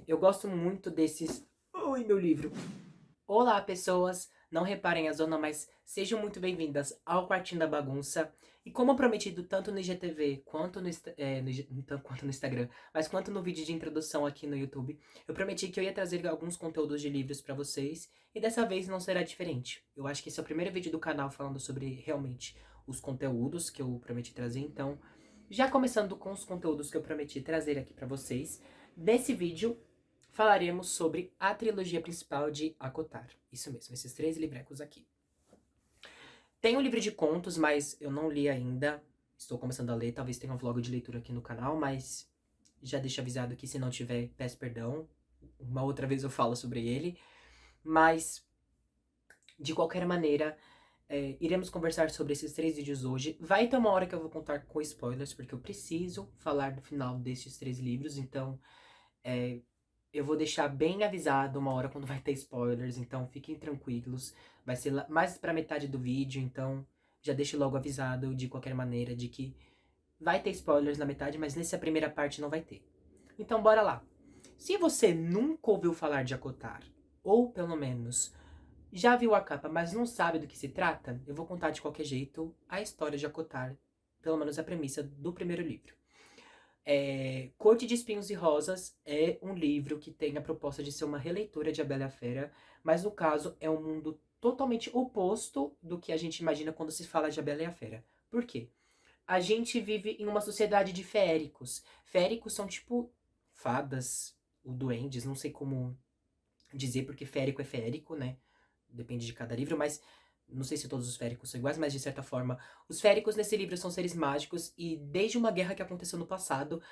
Eu gosto muito desses. Ui, meu livro. Olá, pessoas! Não reparem a zona, mas sejam muito bem-vindas ao Quartinho da Bagunça. E como prometido, tanto no IGTV quanto quanto no Instagram, mas quanto no vídeo de introdução aqui no YouTube, eu prometi que eu ia trazer alguns conteúdos de livros pra vocês. E dessa vez não será diferente. Eu acho que esse é o primeiro vídeo do canal falando sobre realmente os conteúdos que eu prometi trazer. Então, já começando com os conteúdos que eu prometi trazer aqui pra vocês. Nesse vídeo, falaremos sobre a trilogia principal de Acotar. Isso mesmo, esses 3 livrecos aqui. Tem um livro de contos, mas eu não li ainda. Estou começando a ler, talvez tenha um vlog de leitura aqui no canal, mas já deixo avisado que se não tiver, peço perdão. Uma outra vez eu falo sobre ele. Mas, de qualquer maneira, iremos conversar sobre esses 3 vídeos hoje. Vai ter uma hora que eu vou contar com spoilers, porque eu preciso falar do final destes 3 livros, então eu vou deixar bem avisado uma hora quando vai ter spoilers, então fiquem tranquilos. Vai ser mais pra metade do vídeo, então já deixo logo avisado de qualquer maneira de que vai ter spoilers na metade, mas nessa primeira parte não vai ter. Então bora lá. Se você nunca ouviu falar de Acotar, ou pelo menos já viu a capa, mas não sabe do que se trata, eu vou contar de qualquer jeito a história de Acotar, pelo menos a premissa do primeiro livro. Corte de Espinhos e Rosas é um livro que tem a proposta de ser uma releitura de A Bela e a Fera, mas no caso é um mundo totalmente oposto do que a gente imagina quando se fala de A Bela e a Fera. Por quê? A gente vive em uma sociedade de féricos. Féricos são tipo fadas ou duendes, não sei como dizer, porque férico é férico, né? Depende de cada livro, mas não sei se todos os féricos são iguais, mas de certa forma, os féricos nesse livro são seres mágicos e desde uma guerra que aconteceu no passado,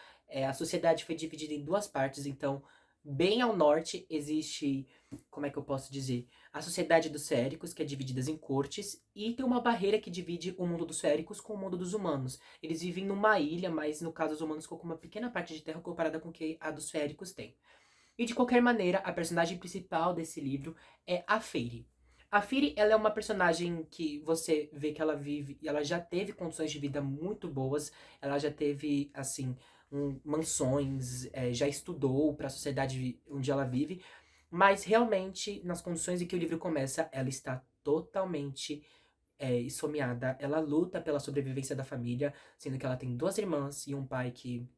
a sociedade foi dividida em 2 partes, então bem ao norte existe, como é que eu posso dizer, a sociedade dos féricos, que é dividida em cortes, e tem uma barreira que divide o mundo dos féricos com o mundo dos humanos. Eles vivem numa ilha, mas no caso os humanos ficam com uma pequena parte de terra comparada com o que a dos féricos tem. E de qualquer maneira, a personagem principal desse livro é a Fairy. A Fairy, ela é uma personagem que você vê que ela vive e ela já teve condições de vida muito boas. Ela já teve, assim, mansões, já estudou para a sociedade onde ela vive. Mas realmente, nas condições em que o livro começa, ela está totalmente esfomeada. Ela luta pela sobrevivência da família, sendo que ela tem 2 irmãs e um pai que,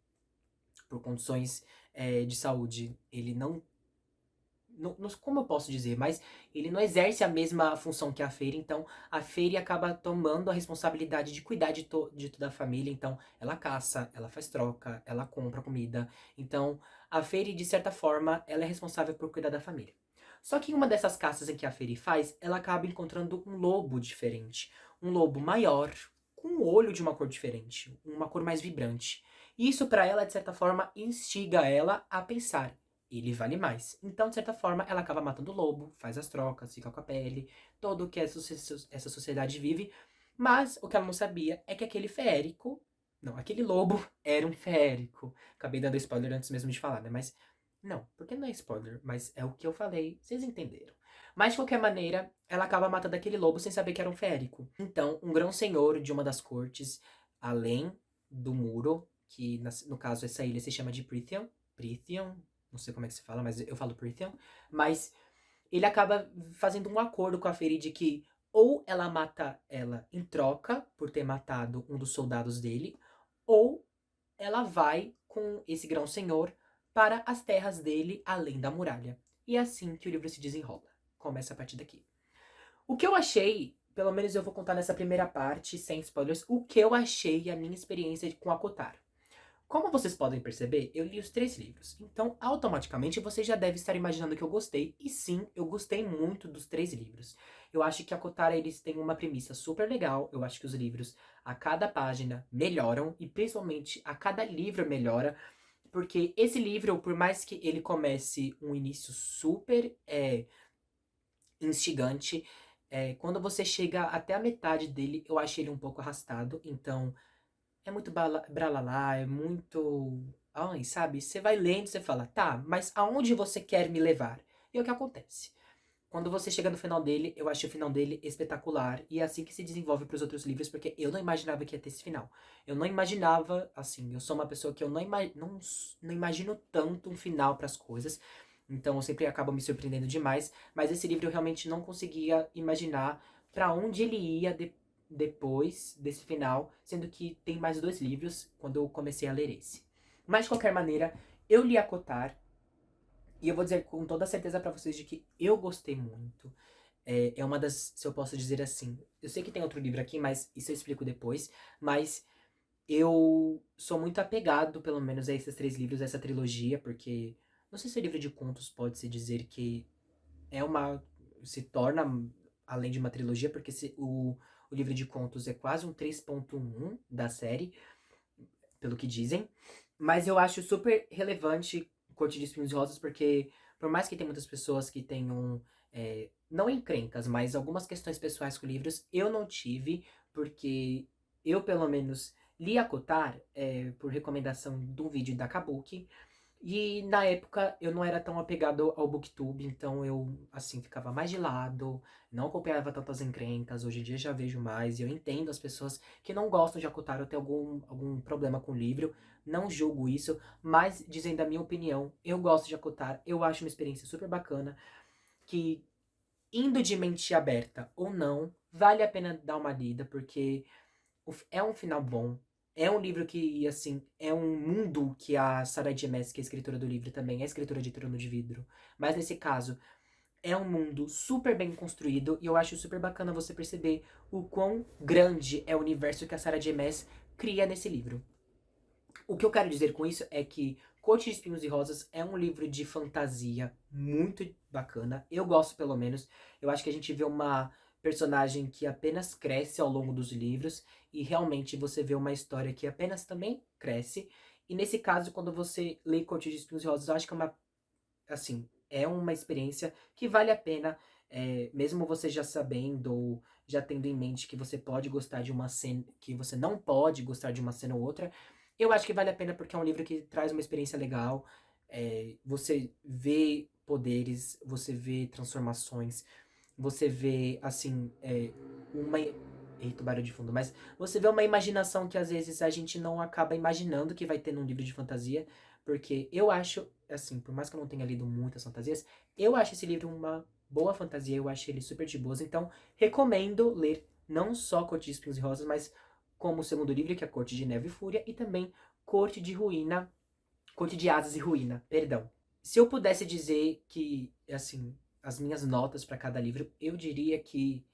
por condições de saúde, ele não, como eu posso dizer, mas ele não exerce a mesma função que a Feira, então a Feira acaba tomando a responsabilidade de cuidar de toda a família, então ela caça, ela faz troca, ela compra comida, então a Feira, de certa forma, ela é responsável por cuidar da família. Só que em uma dessas caças em que a Feira faz, ela acaba encontrando um lobo diferente, um lobo maior, com um olho de uma cor diferente, uma cor mais vibrante. E isso para ela, de certa forma, instiga ela a pensar, ele vale mais. Então, de certa forma, ela acaba matando o lobo, faz as trocas, fica com a pele, todo o que essa sociedade vive. Mas o que ela não sabia é que aquele férico, não, aquele lobo era um férico. Acabei dando spoiler antes mesmo de falar, né? Mas não, porque não é spoiler, mas é o que eu falei, vocês entenderam. Mas de qualquer maneira, ela acaba matando aquele lobo sem saber que era um férico. Então, um grão-senhor de uma das cortes, além do muro, que no caso essa ilha se chama de Prithian. Prithian, não sei como é que se fala, mas eu falo Prithian. Mas ele acaba fazendo um acordo com a Fairy de que ou ela mata ela em troca por ter matado um dos soldados dele, ou ela vai com esse grão-senhor para as terras dele além da muralha. E é assim que o livro se desenrola. Começa a partir daqui. O que eu achei, pelo menos eu vou contar nessa primeira parte, sem spoilers, o que eu achei e a minha experiência com a Kotar. Como vocês podem perceber, eu li os 3 livros, então automaticamente você já deve estar imaginando que eu gostei, e sim, eu gostei muito dos 3 livros. Eu acho que a Kotara, eles têm uma premissa super legal, eu acho que os livros, a cada página, melhoram, e principalmente a cada livro melhora, porque esse livro, por mais que ele comece um início super instigante, quando você chega até a metade dele, eu achei ele um pouco arrastado, então é muito bralalá, é muito. Ai, sabe? Você vai lendo, você fala, tá, mas aonde você quer me levar? E é o que acontece. quando você chega no final dele, eu acho o final dele espetacular. E é assim que se desenvolve pros outros livros, porque eu não imaginava que ia ter esse final. Eu não imaginava, assim, eu sou uma pessoa que eu não imagino tanto um final pras coisas. Então eu sempre acabo me surpreendendo demais. Mas esse livro eu realmente não conseguia imaginar pra onde ele ia depois desse final. Sendo que tem mais 2 livros quando eu comecei a ler esse. Mas de qualquer maneira, eu li a Cotar. E eu vou dizer com toda certeza pra vocês de que eu gostei muito. É uma das, se eu posso dizer assim. Eu sei que tem outro livro aqui, mas isso eu explico depois. Mas eu sou muito apegado, pelo menos, a esses 3 livros, a essa trilogia, porque não sei se o livro de contos pode-se dizer que é uma. Se torna além de uma trilogia, porque o livro de contos é quase um 3.1 da série, pelo que dizem. Mas eu acho super relevante Corte de Espinhos e Rosas, porque por mais que tenha muitas pessoas que tenham, não encrencas, mas algumas questões pessoais com livros, eu não tive, porque eu, pelo menos, li a Cotar por recomendação de um vídeo da Kabuki, e na época eu não era tão apegado ao Booktube, então eu, assim, ficava mais de lado, não acompanhava tantas encrencas. Hoje em dia já vejo mais e eu entendo as pessoas que não gostam de Akutaro ou têm algum problema com o livro, não julgo isso, mas dizendo a minha opinião, eu gosto de Akutaro, eu acho uma experiência super bacana, que indo de mente aberta ou não, vale a pena dar uma lida, porque é um final bom. É um livro que, assim, é um mundo que a Sarah J. Maas, que é a escritora do livro também, é escritora de Trono de Vidro. Mas nesse caso, é um mundo super bem construído e eu acho super bacana você perceber o quão grande é o universo que a Sarah J. Maas cria nesse livro. O que eu quero dizer com isso é que Corte de Espinhos e Rosas é um livro de fantasia muito bacana. Eu gosto, pelo menos. Eu acho que a gente vê uma personagem que apenas cresce ao longo dos livros e realmente você vê uma história que apenas também cresce. E nesse caso, quando você lê Corte de Espinhos e Rosas, eu acho que é uma, assim, é uma experiência que vale a pena, mesmo você já sabendo ou já tendo em mente que você pode gostar de uma cena, que você não pode gostar de uma cena ou outra. Eu acho que vale a pena porque é um livro que traz uma experiência legal. Você vê poderes, você vê transformações, você vê, assim, uma. Eita, barulho de fundo, mas você vê uma imaginação que às vezes a gente não acaba imaginando que vai ter num livro de fantasia, porque eu acho, assim, por mais que eu não tenha lido muitas fantasias, eu acho esse livro uma boa fantasia, eu acho ele super de boas, então recomendo ler não só Corte de Espinhos e Rosas, mas como o segundo livro, que é Corte de Neve e Fúria, e também Corte de Ruína, Corte de Asas e Ruína, perdão. Se eu pudesse dizer que, assim, as minhas notas para cada livro, eu diria que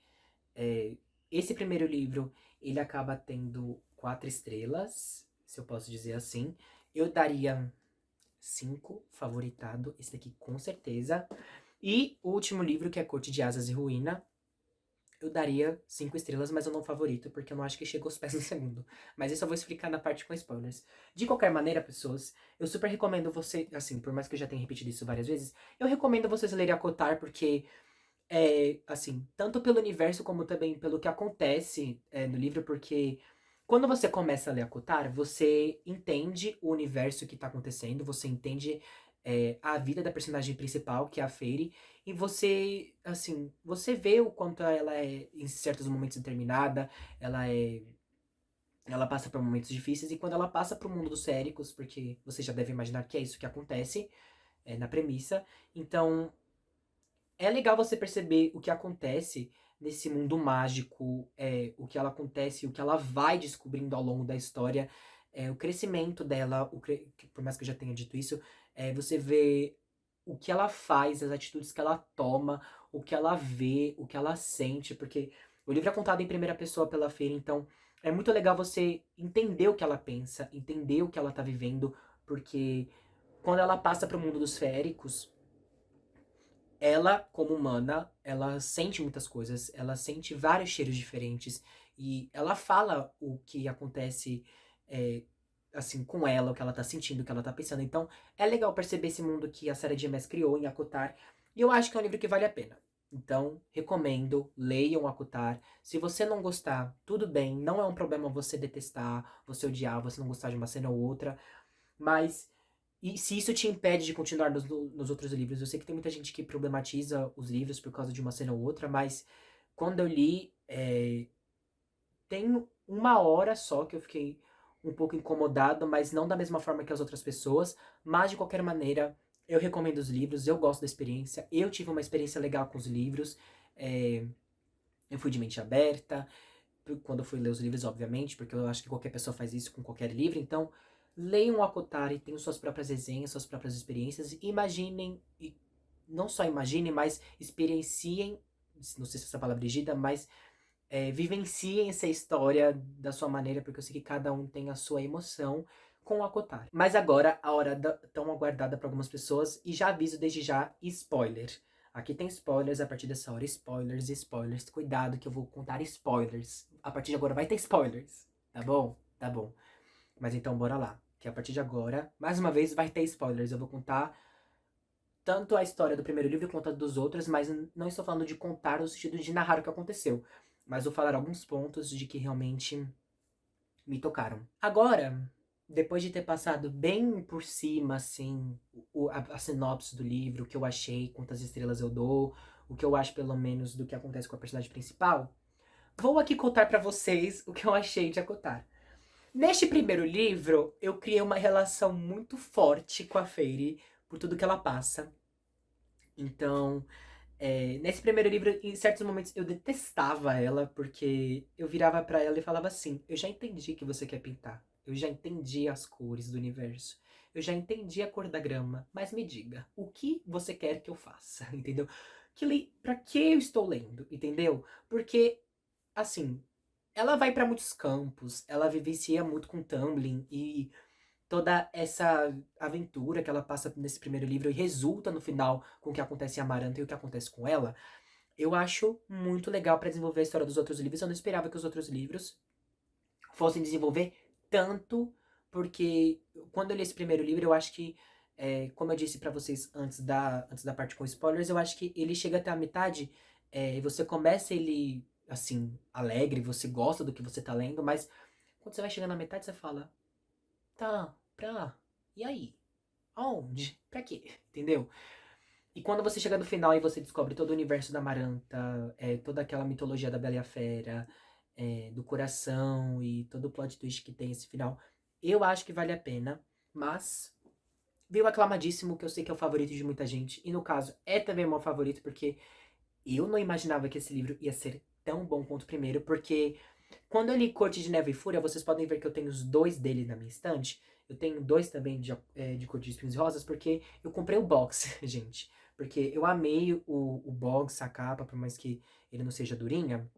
é, esse primeiro livro, ele acaba tendo 4 estrelas, se eu posso dizer assim. Eu daria 5, favoritado, esse daqui com certeza. E o último livro, que é Corte de Asas e Ruína, eu daria 5 estrelas, mas eu não favorito, porque eu não acho que chega aos pés no segundo. Mas isso eu vou explicar na parte com spoilers. De qualquer maneira, pessoas, eu super recomendo você, assim, por mais que eu já tenha repetido isso várias vezes, eu recomendo vocês lerem a Cotar, porque assim, tanto pelo universo como também pelo que acontece no livro, porque quando você começa a ler a Kotar, você entende o universo que tá acontecendo, você entende a vida da personagem principal, que é a Fairy, e você, assim, você vê o quanto ela é, em certos momentos, determinada, ela é. Ela passa por momentos difíceis, e quando ela passa pro mundo dos Séricos, porque você já deve imaginar que é isso que acontece na premissa, então é legal você perceber o que acontece nesse mundo mágico, o que ela acontece, o que ela vai descobrindo ao longo da história, o crescimento dela, por mais que eu já tenha dito isso, você vê o que ela faz, as atitudes que ela toma, o que ela vê, o que ela sente, porque o livro é contado em primeira pessoa pela Feira, então é muito legal você entender o que ela pensa, entender o que ela tá vivendo, porque quando ela passa pro mundo dos féricos, ela, como humana, ela sente muitas coisas, ela sente vários cheiros diferentes e ela fala o que acontece, é, assim, com ela, o que ela tá sentindo, o que ela tá pensando. Então, é legal perceber esse mundo que a Sarah J. Maas criou em Acotar e eu acho que é um livro que vale a pena. Então, recomendo, leiam Acotar. Se você não gostar, tudo bem, não é um problema você detestar, você odiar, você não gostar de uma cena ou outra, mas E se isso te impede de continuar nos outros livros, eu sei que tem muita gente que problematiza os livros por causa de uma cena ou outra, mas quando eu li, tem uma hora só que eu fiquei um pouco incomodado, mas não da mesma forma que as outras pessoas. Mas de qualquer maneira, eu recomendo os livros, eu gosto da experiência, eu tive uma experiência legal com os livros. é, eu fui de mente aberta, quando eu fui ler os livros, obviamente, porque eu acho que qualquer pessoa faz isso com qualquer livro. Então, leiam o Akotari, tenham suas próprias resenhas, suas próprias experiências, imaginem, e não só imaginem, mas experienciem, não sei se essa palavra é digida, mas vivenciem essa história da sua maneira, porque eu sei que cada um tem a sua emoção com o Akotari. Mas agora, a hora tão aguardada para algumas pessoas, e já aviso desde já, spoiler. Aqui tem spoilers a partir dessa hora, spoilers, spoilers. Cuidado que eu vou contar spoilers. A partir de agora vai ter spoilers, tá bom? Tá bom. Mas então bora lá, que a partir de agora, mais uma vez, vai ter spoilers. Eu vou contar tanto a história do primeiro livro quanto a dos outros, mas não estou falando de contar no sentido de narrar o que aconteceu, mas vou falar alguns pontos de que realmente me tocaram. Agora, depois de ter passado bem por cima, assim, a sinopse do livro, o que eu achei, quantas estrelas eu dou, o que eu acho pelo menos do que acontece com a personagem principal, vou aqui contar pra vocês o que eu achei de Akotar. Neste primeiro livro, eu criei uma relação muito forte com a Fairy, por tudo que ela passa. Então, nesse primeiro livro, em certos momentos, eu detestava ela, porque eu virava pra ela e falava assim: eu já entendi que você quer pintar. Eu já entendi as cores do universo. Eu já entendi a cor da grama. Mas me diga, o que você quer que eu faça? Entendeu? Pra que eu estou lendo? Entendeu? Porque, assim, ela vai pra muitos campos, ela vivencia muito com tumbling e toda essa aventura que ela passa nesse primeiro livro e resulta no final com o que acontece em Amaranta e o que acontece com ela, eu acho muito legal pra desenvolver a história dos outros livros. Eu não esperava que os outros livros fossem desenvolver tanto, porque quando eu li esse primeiro livro, eu acho que, como eu disse pra vocês antes da parte com spoilers, eu acho que ele chega até a metade, e você começa ele, assim, alegre, você gosta do que você tá lendo, mas quando você vai chegando na metade, você fala, tá, e aí? Aonde? Pra quê? Entendeu? E quando você chega no final e você descobre todo o universo da Amaranta, toda aquela mitologia da Bela e a Fera, do coração e todo o plot twist que tem esse final, eu acho que vale a pena. Mas veio aclamadíssimo, que eu sei que é o favorito de muita gente. E no caso, é também o meu favorito, porque eu não imaginava que esse livro ia ser tão bom quanto o primeiro, porque quando eu li Corte de Neve e Fúria, vocês podem ver que eu tenho os dois dele na minha estante. Eu tenho dois também de Corte de Espinhos e Rosas, porque eu comprei o box, gente. Porque eu amei o box, a capa, por mais que ele não seja durinha.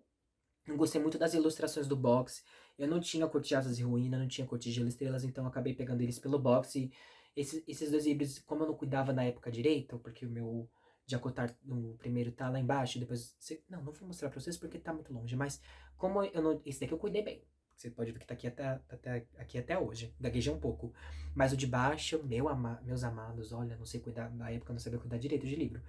Eu gostei muito das ilustrações do box. Eu não tinha Corte de Asas e Ruína, não tinha Corte de Gelo e Estrelas, então eu acabei pegando eles pelo box. E esses dois livros, como eu não cuidava na época direito, porque o meu de Acotar no primeiro tá lá embaixo, depois. Não vou mostrar pra vocês porque tá muito longe, mas como eu não. Esse daqui eu cuidei bem. Você pode ver que tá aqui aqui até hoje. Gaguejei um pouco. Mas o de baixo, meus amados, olha, não sei cuidar. Na época eu não sabia cuidar direito de livro.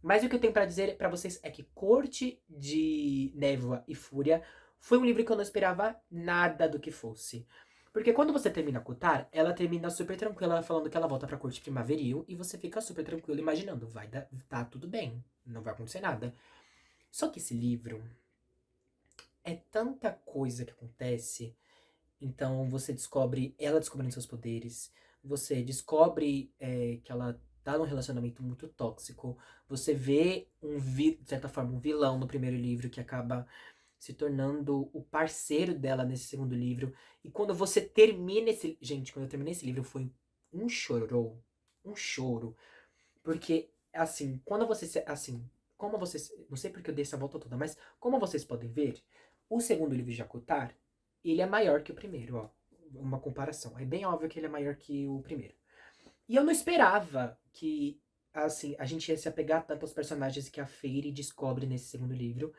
Mas o que eu tenho pra dizer pra vocês é que Corte de Névoa e Fúria foi um livro que eu não esperava nada do que fosse. Porque quando você termina Cotar, ela termina super tranquila, falando que ela volta pra corte primaveril, e você fica super tranquilo imaginando, tá tudo bem, não vai acontecer nada. Só que esse livro é tanta coisa que acontece, então você descobre ela descobrindo seus poderes, você descobre que ela tá num relacionamento muito tóxico, você vê de certa forma, um vilão no primeiro livro que acaba se tornando o parceiro dela nesse segundo livro. E quando você termina esse. Gente, quando eu terminei esse livro foi um chororô. Um choro. Porque, assim, quando você. Assim, como vocês. Não sei porque eu dei essa volta toda, mas como vocês podem ver, o segundo livro de Jakutar, ele é maior que o primeiro, ó. Uma comparação. É bem óbvio que ele é maior que o primeiro. E eu não esperava que, assim, a gente ia se apegar tanto aos personagens que a Fairy descobre nesse segundo livro.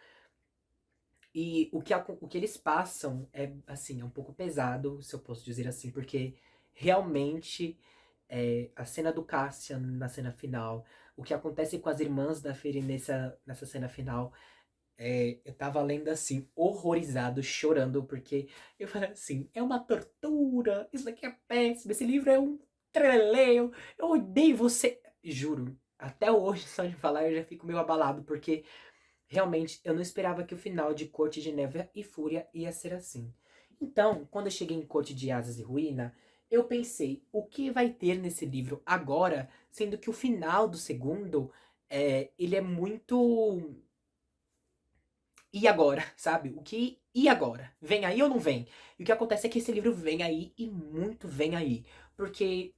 E o que eles passam é, assim, é um pouco pesado, se eu posso dizer assim, porque realmente a cena do Cassian na cena final, o que acontece com as irmãs da Fairy nessa cena final, eu tava lendo assim, horrorizado, chorando, porque eu falei assim, é uma tortura, isso aqui é péssimo, esse livro é um eu odeio você. Juro, até hoje, só de falar, eu já fico meio abalado, porque realmente eu não esperava que o final de Corte de Neve e Fúria ia ser assim. Então, quando eu cheguei em Corte de Asas e Ruína, eu pensei, o que vai ter nesse livro agora, sendo que o final do segundo, ele é muito... E agora, sabe? O que... E agora? Vem aí ou não vem? E o que acontece é que esse livro vem aí e muito vem aí. Porque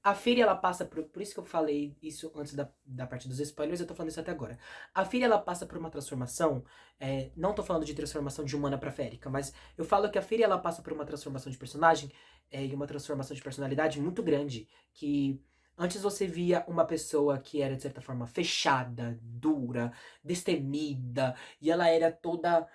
a Firi, ela passa por isso que eu falei isso antes da parte dos spoilers, eu tô falando isso até agora. A Firi, ela passa por uma transformação, não tô falando de transformação de humana pra férica, mas eu falo que a Firi, ela passa por uma transformação de personagem, e uma transformação de personalidade muito grande, que antes você via uma pessoa que era, de certa forma, fechada, dura, destemida, e ela era toda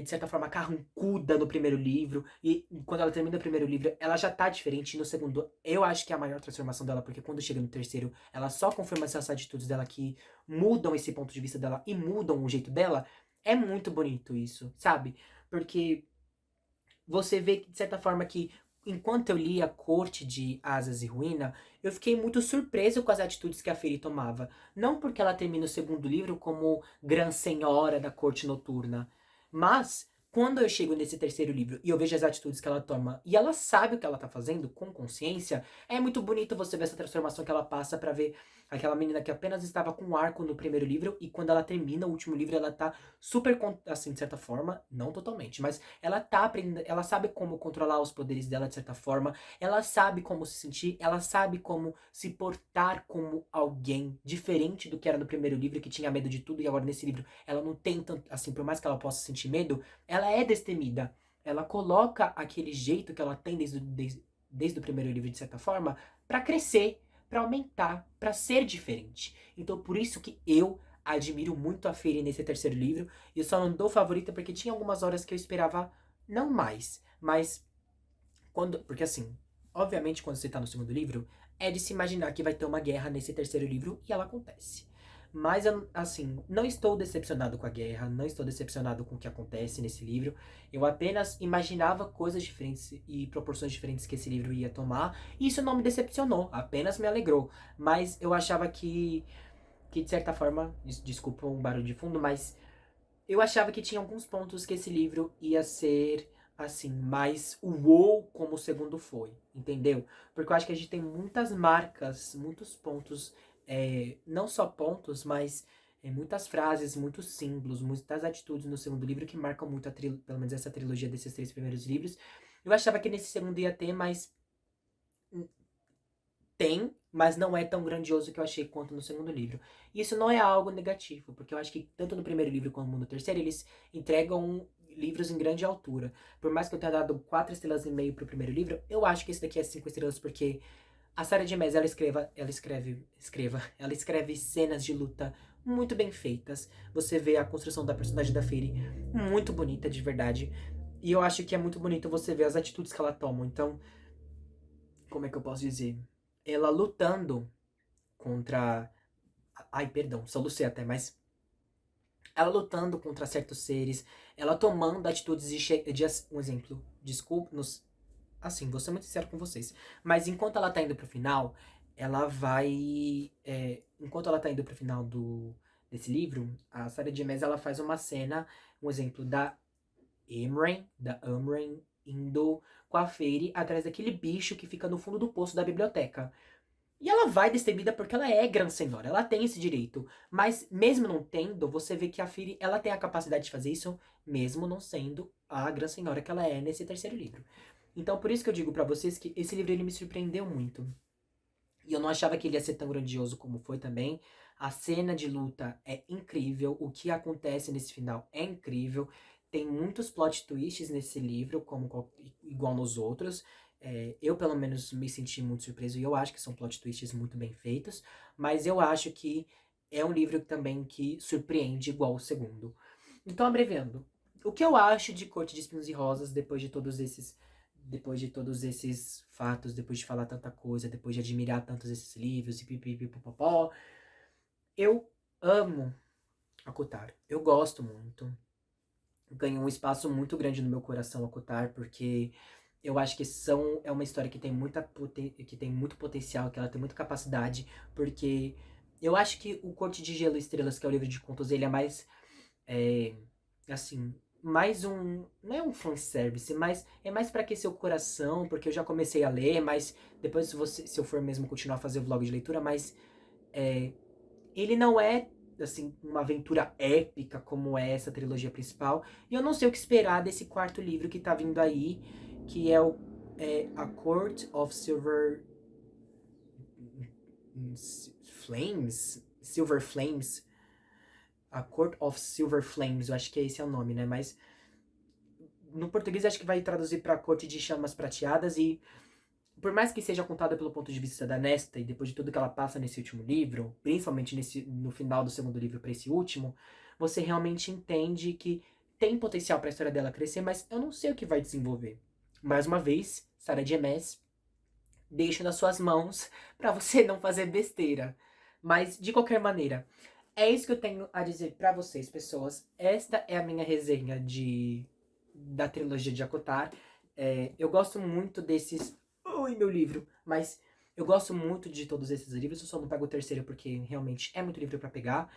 de certa forma, carrancuda no primeiro livro. E quando ela termina o primeiro livro, ela já tá diferente. No segundo, eu acho que é a maior transformação dela, porque quando chega no terceiro, ela só confirma essas atitudes dela que mudam esse ponto de vista dela e mudam o jeito dela. É muito bonito isso, sabe? Porque você vê, de certa forma, que enquanto eu li A Corte de Asas e Ruína, eu fiquei muito surpreso com as atitudes que a Feri tomava. Não porque ela termina o segundo livro como Gran Senhora da Corte Noturna, mas quando eu chego nesse terceiro livro e eu vejo as atitudes que ela toma e ela sabe o que ela tá fazendo com consciência, é muito bonito você ver essa transformação que ela passa pra ver aquela menina que apenas estava com um arco no primeiro livro e quando ela termina o último livro ela tá super, assim, de certa forma, não totalmente, mas ela tá aprendendo, ela sabe como controlar os poderes dela de certa forma, ela sabe como se sentir, ela sabe como se portar como alguém diferente do que era no primeiro livro, que tinha medo de tudo, e agora nesse livro ela não tem tanto, assim, por mais que ela possa sentir medo, ela é destemida. Ela coloca aquele jeito que ela tem desde o primeiro livro, de certa forma, pra crescer, pra aumentar, pra ser diferente. Então por isso que eu admiro muito a Fairy nesse terceiro livro. E eu só não dou favorita porque tinha algumas horas que eu esperava não mais. Mas quando. Porque assim, obviamente, quando você tá no segundo livro, é de se imaginar que vai ter uma guerra nesse terceiro livro e ela acontece. Mas, assim, não estou decepcionado com a guerra, não estou decepcionado com o que acontece nesse livro. Eu apenas imaginava coisas diferentes e proporções diferentes que esse livro ia tomar. E isso não me decepcionou, apenas me alegrou. Mas eu achava que de certa forma, desculpa um barulho de fundo, mas eu achava que tinha alguns pontos que esse livro ia ser, assim, mais uou como o segundo foi, entendeu? Porque eu acho que a gente tem muitas marcas, muitos pontos, não só pontos, mas muitas frases, muitos símbolos, muitas atitudes no segundo livro que marcam muito, pelo menos essa trilogia desses três primeiros livros. Eu achava que nesse segundo ia ter, mas tem, mas não é tão grandioso que eu achei quanto no segundo livro. Isso não é algo negativo, porque eu acho que tanto no primeiro livro quanto no terceiro, eles entregam livros em grande altura. Por mais que eu tenha dado 4,5 estrelas pro primeiro livro, eu acho que esse daqui é 5 estrelas, porque a Sarah J. Maas, ela escreve cenas de luta muito bem feitas. Você vê a construção da personagem da Fairy muito bonita, de verdade. E eu acho que é muito bonito você ver as atitudes que ela toma. Então, como é que eu posso dizer? Ela lutando contra. Ai, perdão, solucei até, mas. Ela lutando contra certos seres, ela tomando atitudes um exemplo, desculpa, assim, vou ser muito sincero com vocês. Mas enquanto ela tá indo pro final, ela vai. Enquanto ela tá indo pro final desse livro, a Sarah J. Maas, ela faz uma cena, um exemplo da Amren, indo com a Fairy atrás daquele bicho que fica no fundo do poço da biblioteca. E ela vai destemida porque ela é Gran Senhora, ela tem esse direito. Mas mesmo não tendo, você vê que a Firi, ela tem a capacidade de fazer isso, mesmo não sendo a Gran Senhora que ela é nesse terceiro livro. Então por isso que eu digo pra vocês que esse livro ele me surpreendeu muito. E eu não achava que ele ia ser tão grandioso como foi também. A cena de luta é incrível, o que acontece nesse final é incrível. Tem muitos plot twists nesse livro, igual nos outros. Eu, pelo menos, me senti muito surpreso e eu acho que são plot twists muito bem feitos. Mas eu acho que é um livro também que surpreende igual o segundo. Então, abreviando, o que eu acho de Corte de Espinhos e Rosas depois de todos esses fatos, depois de falar tanta coisa, depois de admirar tantos esses livros e pipipipopopó, eu amo a Cotar. Eu gosto muito. Ganhou um espaço muito grande no meu coração a Cotar, porque Eu acho que é uma história que tem que tem muito potencial, que ela tem muita capacidade, porque eu acho que o Corte de Gelo e Estrelas, que é o livro de contos, ele é mais, é, assim, mais um, não é um fanservice, mas é mais pra aquecer o coração, porque eu já comecei a ler, mas depois se eu for mesmo continuar a fazer o vlog de leitura, mas é, ele não é, assim, uma aventura épica como é essa trilogia principal. E eu não sei o que esperar desse quarto livro que tá vindo aí, que é A Court of Flames? Silver Flames? A Court of Silver Flames, eu acho que esse é o nome, né? Mas no português acho que vai traduzir pra Corte de Chamas Prateadas. E por mais que seja contada pelo ponto de vista da Nesta, e depois de tudo que ela passa nesse último livro, principalmente no final do segundo livro para esse último, você realmente entende que tem potencial para a história dela crescer, mas eu não sei o que vai desenvolver. Mais uma vez, Sarah J. Maas, deixo nas suas mãos para você não fazer besteira. Mas de qualquer maneira, é isso que eu tenho a dizer para vocês, pessoas. Esta é a minha resenha da trilogia de Acotar. Eu gosto muito desses. Ui, meu livro! Mas eu gosto muito de todos esses livros. Eu só não pego o terceiro porque realmente é muito livro para pegar.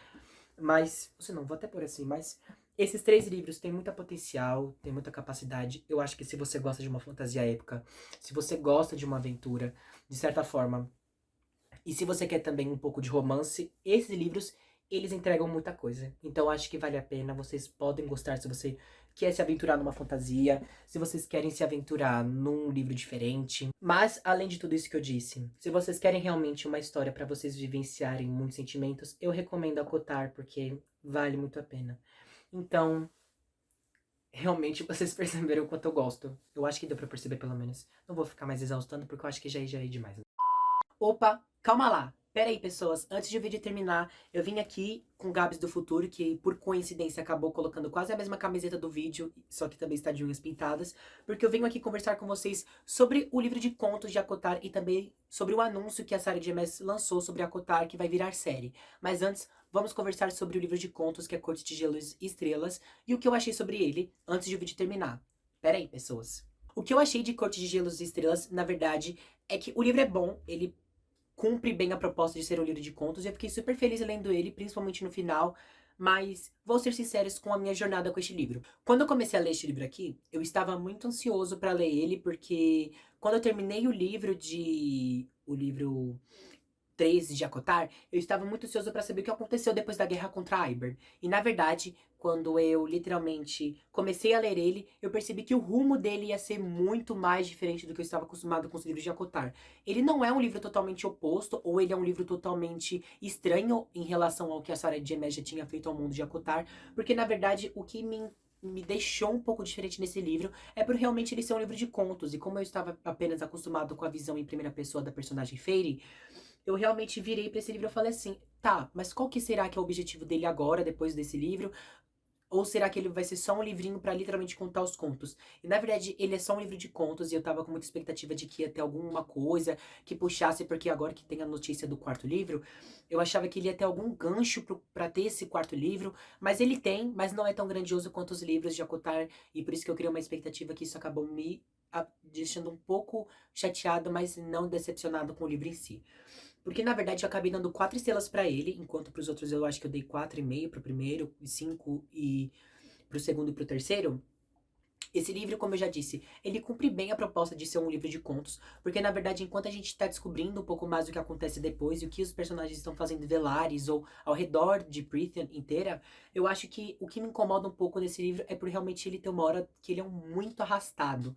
Mas, você não, vou até por assim, mas esses três livros têm muita potencial, têm muita capacidade. Eu acho que se você gosta de uma fantasia épica, se você gosta de uma aventura, de certa forma, e se você quer também um pouco de romance, esses livros, eles entregam muita coisa. Então acho que vale a pena, vocês podem gostar se você quer se aventurar numa fantasia, se vocês querem se aventurar num livro diferente. Mas, além de tudo isso que eu disse, se vocês querem realmente uma história para vocês vivenciarem muitos sentimentos, eu recomendo a Cotar, porque vale muito a pena. Então, realmente vocês perceberam o quanto eu gosto. Eu acho que deu pra perceber pelo menos. Não vou ficar mais exaustando, porque eu acho que já é demais. Opa, calma lá. Pera aí, pessoas. Antes de o vídeo terminar, eu vim aqui com o Gabs do Futuro, que por coincidência acabou colocando quase a mesma camiseta do vídeo, só que também está de unhas pintadas, porque eu venho aqui conversar com vocês sobre o livro de contos de Acotar e também sobre o anúncio que a Sarah J. Maas lançou sobre Acotar, que vai virar série. Mas antes, vamos conversar sobre o livro de contos, que é Corte de Gelos e Estrelas, e o que eu achei sobre ele antes de o vídeo terminar. Pera aí, pessoas. O que eu achei de Corte de Gelos e Estrelas, na verdade, é que o livro é bom, ele cumpre bem a proposta de ser um livro de contos. E eu fiquei super feliz lendo ele, principalmente no final. Mas vou ser sinceros com a minha jornada com este livro. Quando eu comecei a ler este livro aqui, eu estava muito ansioso para ler ele, porque quando eu terminei o livro 3 de Acotar, eu estava muito ansioso para saber o que aconteceu depois da guerra contra Iber. E na verdade, quando eu literalmente comecei a ler ele, eu percebi que o rumo dele ia ser muito mais diferente do que eu estava acostumado com os livros de Acotar. Ele não é um livro totalmente oposto, ou ele é um livro totalmente estranho em relação ao que a Sarah J. Maas já tinha feito ao mundo de Acotar, porque na verdade o que me deixou um pouco diferente nesse livro é por realmente ele ser um livro de contos, e como eu estava apenas acostumado com a visão em primeira pessoa da personagem Fairy, eu realmente virei pra esse livro e falei assim, tá, mas qual que será que é o objetivo dele agora, depois desse livro? Ou será que ele vai ser só um livrinho pra literalmente contar os contos? E na verdade, ele é só um livro de contos e eu tava com muita expectativa de que ia ter alguma coisa que puxasse, porque agora que tem a notícia do quarto livro, eu achava que ele ia ter algum gancho pra ter esse quarto livro, mas ele tem, mas não é tão grandioso quanto os livros de Acotar, e por isso que eu criei uma expectativa que isso acabou me deixando um pouco chateado, mas não decepcionado com o livro em si. Porque, na verdade, eu acabei dando 4 estrelas pra ele, enquanto pros outros eu acho que eu dei 4,5 pro primeiro, e 5 e pro segundo e pro terceiro. Esse livro, como eu já disse, ele cumpre bem a proposta de ser um livro de contos, porque, na verdade, enquanto a gente tá descobrindo um pouco mais do que acontece depois e o que os personagens estão fazendo em Velaris ou ao redor de Prythian inteira, eu acho que o que me incomoda um pouco nesse livro é por realmente ele ter uma hora que ele é muito arrastado.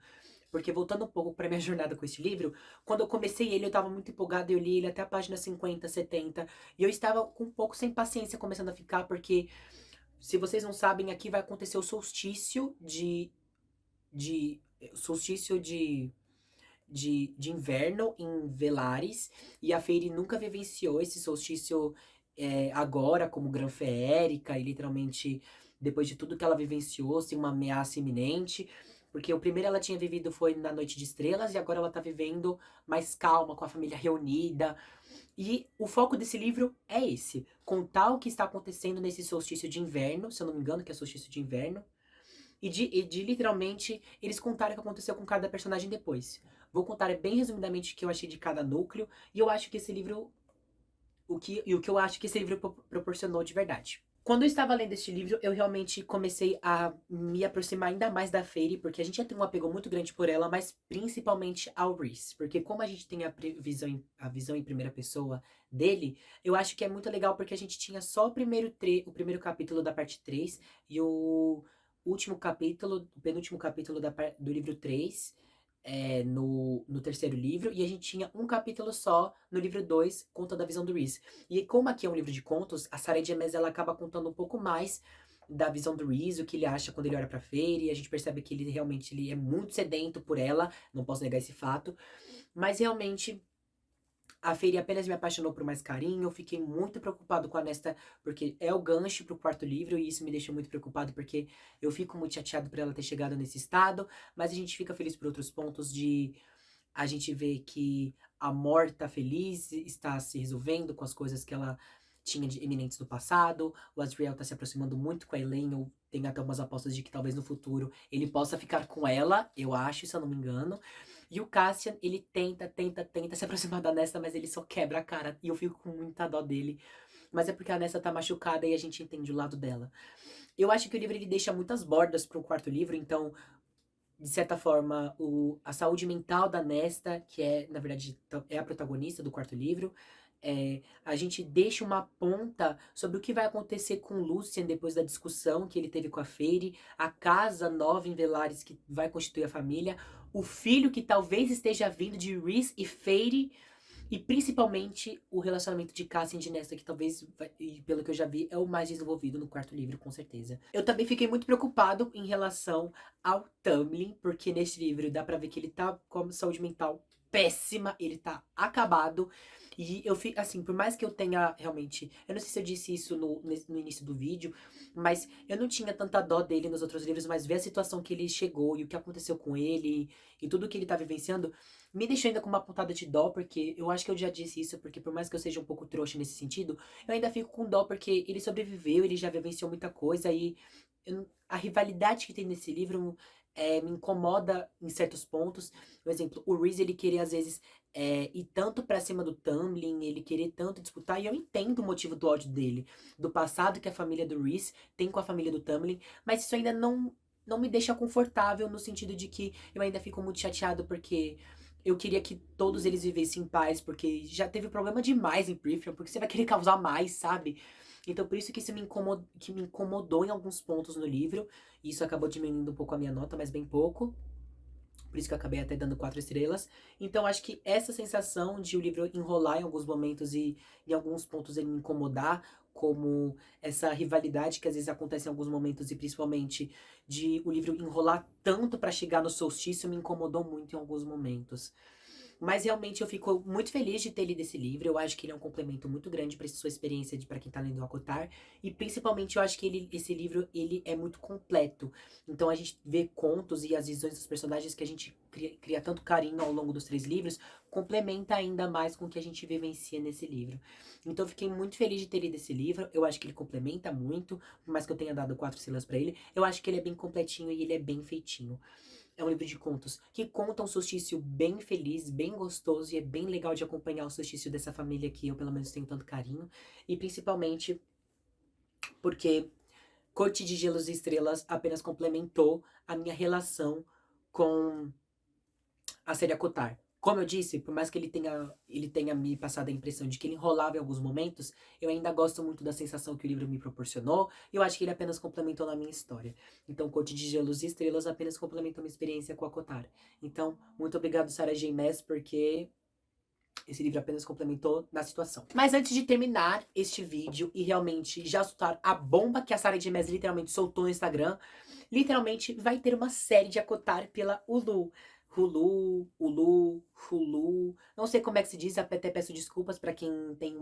Porque voltando um pouco pra minha jornada com esse livro, quando eu comecei ele, eu tava muito empolgada, eu li ele até a página 50, 70, e eu estava com um pouco sem paciência começando a ficar, porque, se vocês não sabem, aqui vai acontecer o solstício de solstício de inverno em Velaris, e a Fairy nunca vivenciou esse solstício agora, como Granférica, e literalmente, depois de tudo que ela vivenciou, sem uma ameaça iminente. Porque o primeiro ela tinha vivido foi na Noite de Estrelas, e agora ela tá vivendo mais calma, com a família reunida. E o foco desse livro é esse: contar o que está acontecendo nesse solstício de inverno, se eu não me engano, que é solstício de inverno. e de literalmente eles contarem o que aconteceu com cada personagem depois. Vou contar bem resumidamente o que eu achei de cada núcleo, e eu acho que esse livro o que eu acho que esse livro proporcionou de verdade. Quando eu estava lendo este livro, eu realmente comecei a me aproximar ainda mais da Fairy, porque a gente já tem um apego muito grande por ela, mas principalmente ao Reese. Porque como a gente tem a visão em primeira pessoa dele, eu acho que é muito legal porque a gente tinha só o primeiro capítulo da parte 3 e o último capítulo, o penúltimo capítulo do livro 3 no terceiro livro, e a gente tinha um capítulo só no livro 2 contando a visão do Reese. E como aqui é um livro de contos, a Sarah J. Maas ela acaba contando um pouco mais da visão do Reese, o que ele acha quando ele olha pra Fairy, e a gente percebe que ele realmente ele é muito sedento por ela, não posso negar esse fato, mas realmente a Fairy apenas me apaixonou por mais carinho, eu fiquei muito preocupado com a Nesta, porque é o gancho pro quarto livro, e isso me deixa muito preocupado, porque eu fico muito chateado por ela ter chegado nesse estado, mas a gente fica feliz por outros pontos de a gente vê que a Mor tá feliz, está se resolvendo com as coisas que ela tinha de eminentes do passado. O Azriel tá se aproximando muito com a Elaine. Eu tenho até umas apostas de que talvez no futuro ele possa ficar com ela, eu acho, se eu não me engano. E o Cassian, ele tenta se aproximar da Nesta, mas ele só quebra a cara. E eu fico com muita dó dele. Mas é porque a Nesta tá machucada e a gente entende o lado dela. Eu acho que o livro ele deixa muitas bordas para o quarto livro, então de certa forma, a saúde mental da Nesta, que é, na verdade, é a protagonista do quarto livro. A gente deixa uma ponta sobre o que vai acontecer com Lucien depois da discussão que ele teve com a Fairy, a casa nova em Velaris que vai constituir a família, o filho que talvez esteja vindo de Rhys e Fairy, e principalmente o relacionamento de Cassian e de Nesta, que talvez, e pelo que eu já vi, é o mais desenvolvido no quarto livro, com certeza. Eu também fiquei muito preocupado em relação ao Tamlin, porque nesse livro dá pra ver que ele tá com saúde mental péssima, ele tá acabado. E eu fico, assim, por mais que eu tenha realmente. Eu não sei se eu disse isso no início do vídeo, mas eu não tinha tanta dó dele nos outros livros, mas ver a situação que ele chegou e o que aconteceu com ele e tudo que ele tá vivenciando me deixou ainda com uma pontada de dó, porque eu acho que eu já disse isso, porque por mais que eu seja um pouco trouxa nesse sentido, eu ainda fico com dó porque ele sobreviveu, ele já vivenciou muita coisa e a rivalidade que tem nesse livro me incomoda em certos pontos. Por exemplo, o Reese, ele querer às vezes ir tanto pra cima do Tamlin, ele querer tanto disputar, e eu entendo o motivo do ódio dele, do passado que a família do Reese tem com a família do Tamlin, mas isso ainda não me deixa confortável no sentido de que eu ainda fico muito chateado porque eu queria que todos eles vivessem em paz, porque já teve problema demais em Prithia, porque você vai querer causar mais, sabe? Então por isso que isso me incomodou em alguns pontos no livro, e isso acabou diminuindo um pouco a minha nota, mas bem pouco. Por isso que eu acabei até dando 4 estrelas. Então acho que essa sensação de o livro enrolar em alguns momentos e em alguns pontos ele me incomodar, como essa rivalidade que às vezes acontece em alguns momentos e principalmente de o livro enrolar tanto pra chegar no solstício, me incomodou muito em alguns momentos. Mas realmente eu fico muito feliz de ter lido esse livro. Eu acho que ele é um complemento muito grande para sua experiência para quem tá lendo o Acotar. E principalmente eu acho que esse livro ele é muito completo. Então a gente vê contos e as visões dos personagens que a gente cria tanto carinho ao longo dos 3 livros, complementa ainda mais com o que a gente vivencia nesse livro. Então eu fiquei muito feliz de ter lido esse livro. Eu acho que ele complementa muito, por mais que eu tenha dado 4 estrelas para ele. Eu acho que ele é bem completinho e ele é bem feitinho. É um livro de contos que conta um solstício bem feliz, bem gostoso, e é bem legal de acompanhar o solstício dessa família que eu, pelo menos, tenho tanto carinho. E principalmente porque Corte de Gelos e Estrelas apenas complementou a minha relação com a série Acotar. Como eu disse, por mais que ele tenha me passado a impressão de que ele enrolava em alguns momentos, eu ainda gosto muito da sensação que o livro me proporcionou, e eu acho que ele apenas complementou na minha história. Então, Corte de Gelos e Estrelas apenas complementou minha experiência com a Kotar. Então, muito obrigado, Sarah J. Maas, porque esse livro apenas complementou na situação. Mas antes de terminar este vídeo e realmente já soltar a bomba que a Sarah J. Maas literalmente soltou no Instagram, literalmente vai ter uma série de Acotar pela Hulu. Hulu. Não sei como é que se diz, até peço desculpas pra quem tem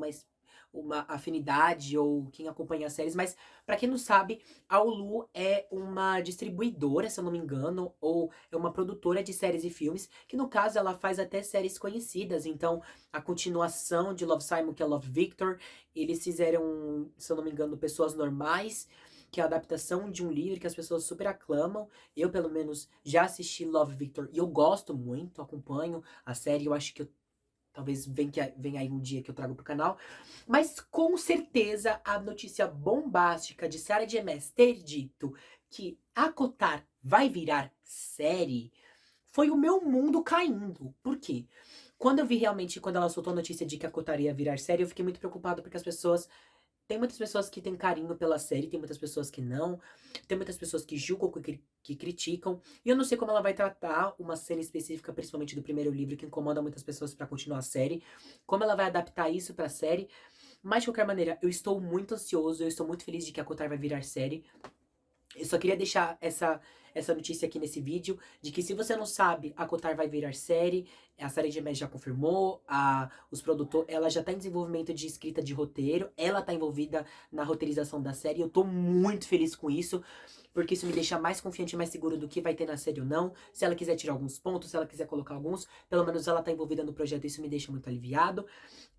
uma afinidade ou quem acompanha as séries, mas pra quem não sabe, a Hulu é uma distribuidora, se eu não me engano, ou é uma produtora de séries e filmes, que no caso ela faz até séries conhecidas. Então, a continuação de Love, Simon, que é Love, Victor, eles fizeram, se eu não me engano, Pessoas Normais, que é a adaptação de um livro que as pessoas super aclamam. Eu, pelo menos, já assisti Love, Victor e eu gosto muito, acompanho a série. Eu acho que talvez venha aí um dia que eu trago pro canal. Mas com certeza a notícia bombástica de Sarah J. Maas ter dito que a Kotar vai virar série foi o meu mundo caindo. Por quê? Quando eu vi realmente, quando ela soltou a notícia de que a Kotar ia virar série, eu fiquei muito preocupado porque as pessoas. Tem muitas pessoas que têm carinho pela série, tem muitas pessoas que não, tem muitas pessoas que julgam, que criticam, e eu não sei como ela vai tratar uma cena específica, principalmente do primeiro livro, que incomoda muitas pessoas pra continuar a série, como ela vai adaptar isso pra série, mas de qualquer maneira, eu estou muito ansioso, eu estou muito feliz de que a Kotar vai virar série. Eu só queria deixar essa notícia aqui nesse vídeo, de que se você não sabe, a Kotar vai virar série, a Sarah J. Maas já confirmou, os produtores, ela já tá em desenvolvimento de escrita de roteiro, ela tá envolvida na roteirização da série, eu tô muito feliz com isso, porque isso me deixa mais confiante e mais seguro do que vai ter na série ou não, se ela quiser tirar alguns pontos, se ela quiser colocar alguns, pelo menos ela tá envolvida no projeto, isso me deixa muito aliviado.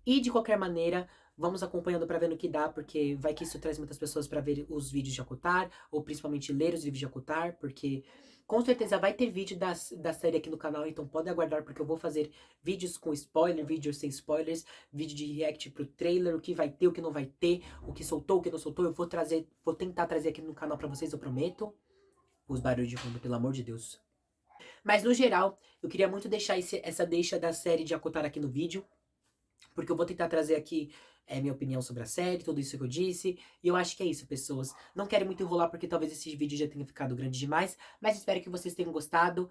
E de qualquer maneira, vamos acompanhando pra ver no que dá, porque vai que isso traz muitas pessoas pra ver os vídeos de Akotar, ou principalmente ler os livros de Akotar, porque com certeza vai ter vídeo da série aqui no canal, então pode aguardar, porque eu vou fazer vídeos com spoiler, vídeos sem spoilers, vídeo de react pro trailer, o que vai ter, o que não vai ter, o que soltou, o que não soltou, eu vou tentar trazer aqui no canal pra vocês, eu prometo. Os barulhos de fundo, pelo amor de Deus. Mas no geral, eu queria muito deixar essa deixa da série de Akotar aqui no vídeo, porque eu vou tentar trazer aqui minha opinião sobre a série, tudo isso que eu disse. E eu acho que é isso, pessoas. Não quero muito enrolar, porque talvez esse vídeo já tenha ficado grande demais. Mas espero que vocês tenham gostado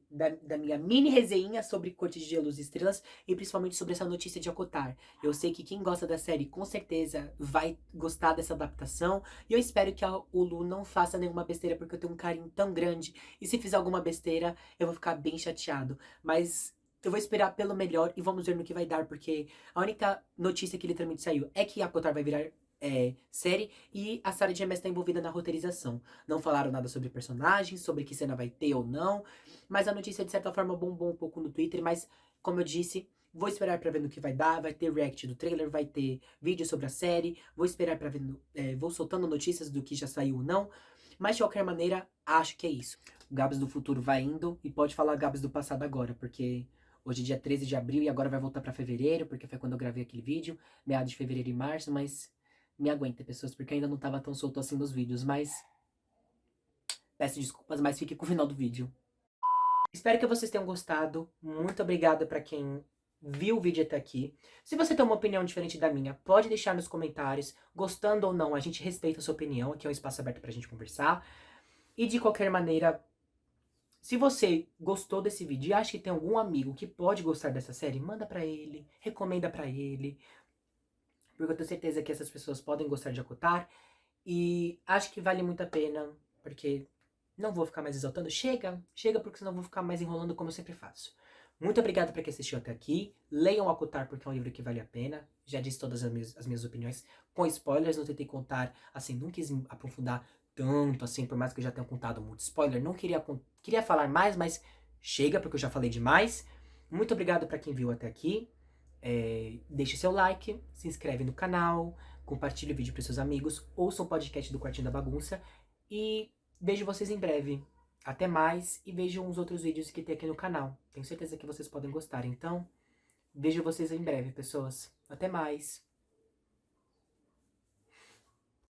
da minha mini resenha sobre Corte de Gelos e Estrelas. E principalmente sobre essa notícia de Akotar. Eu sei que quem gosta da série, com certeza, vai gostar dessa adaptação. E eu espero que o Lu não faça nenhuma besteira, porque eu tenho um carinho tão grande. E se fizer alguma besteira, eu vou ficar bem chateado. Mas eu vou esperar pelo melhor e vamos ver no que vai dar, porque a única notícia que literalmente saiu é que a Kotar vai virar série e a Sarah J. Maas está envolvida na roteirização. Não falaram nada sobre personagens, sobre que cena vai ter ou não, mas a notícia de certa forma bombou um pouco no Twitter, mas como eu disse, vou esperar pra ver no que vai dar, vai ter react do trailer, vai ter vídeo sobre a série, vou esperar pra ver, vou soltando notícias do que já saiu ou não, mas de qualquer maneira, acho que é isso. O Gabs do futuro vai indo e pode falar Gabs do passado agora, porque hoje é dia 13 de abril e agora vai voltar pra fevereiro, porque foi quando eu gravei aquele vídeo, meados de fevereiro e março, mas me aguenta, pessoas, porque ainda não tava tão solto assim nos vídeos, mas peço desculpas, mas fique com o final do vídeo. Espero que vocês tenham gostado, muito obrigada pra quem viu o vídeo até aqui. Se você tem uma opinião diferente da minha, pode deixar nos comentários, gostando ou não, a gente respeita a sua opinião, aqui é um espaço aberto pra gente conversar. E de qualquer maneira, se você gostou desse vídeo e acha que tem algum amigo que pode gostar dessa série, manda pra ele, recomenda pra ele. Porque eu tenho certeza que essas pessoas podem gostar de Akotar. E acho que vale muito a pena, porque não vou ficar mais exaltando. Chega, porque senão eu vou ficar mais enrolando como eu sempre faço. Muito obrigado pra quem assistiu até aqui. Leiam Akotar porque é um livro que vale a pena. Já disse todas as minhas opiniões. Com spoilers, não tentei contar, assim, não quis aprofundar tanto, assim, por mais que eu já tenha contado muito spoiler. Não queria falar mais, mas chega, porque eu já falei demais. Muito obrigado pra quem viu até aqui. Deixe seu like, se inscreve no canal, compartilhe o vídeo para seus amigos, ouça o podcast do Quartinho da Bagunça e vejo vocês em breve. Até mais e vejam os outros vídeos que tem aqui no canal. Tenho certeza que vocês podem gostar, então vejo vocês em breve, pessoas. Até mais!